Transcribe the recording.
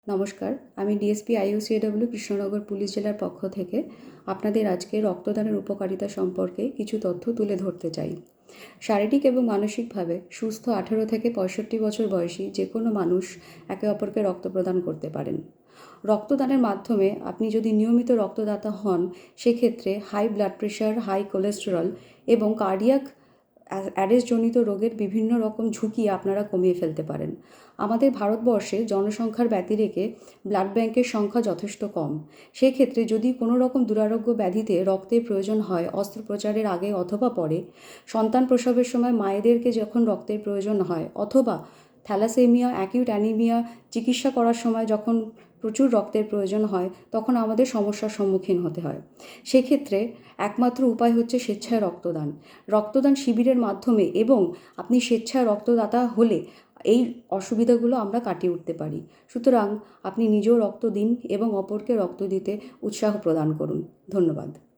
নমস্কার, আমি DSP IUCAW Krishnanagar police জেলার পক্ষ থেকে আপনাদের আজকে রক্তদানের উপকারিতা সম্পর্কে কিছু তথ্য তুলে ধরতে চাই। শারীরিক এবং মানসিকভাবে সুস্থ 18 থেকে 65 বছর বয়সী যে কোনো মানুষ একে অপরকে রক্ত প্রদান করতে পারেন। রক্তদানের মাধ্যমে আপনি যদি নিয়মিত রক্তদাতা হন, সেক্ষেত্রে high blood pressure, high cholesterol এবং কার্ডিয়াক অ্যারেস্টজনিত রোগের বিভিন্ন রকম ঝুঁকি আপনারা কমিয়ে ফেলতে পারেন। আমাদের ভারতবর্ষে জনসংখ্যার ব্যতিরেকে ব্লাড ব্যাংকের সংখ্যা যথেষ্ট কম। সেক্ষেত্রে যদি কোনো রকম দুরারোগ্য ব্যাধিতে রক্তের প্রয়োজন হয় অস্ত্রোপচারের আগে অথবা পরে, সন্তান প্রসবের সময় মায়েদেরকে যখন রক্তের প্রয়োজন হয়, অথবা থ্যালাসেমিয়া, অ্যাকিউট অ্যানিমিয়া চিকিৎসা করার সময় যখন প্রচুর রক্তের প্রয়োজন হয়, তখন আমাদের সমস্যার সম্মুখীন হতে হয়। সেক্ষেত্রে একমাত্র উপায় হচ্ছে স্বেচ্ছায় রক্তদান। রক্তদান শিবিরের মাধ্যমে এবং আপনি স্বেচ্ছায় রক্তদাতা হলে এই অসুবিধাগুলো আমরা কাটিয়ে উঠতে পারি। সুতরাং আপনি নিজেও রক্ত দিন এবং অপরকে রক্ত দিতে উৎসাহ প্রদান করুন। ধন্যবাদ।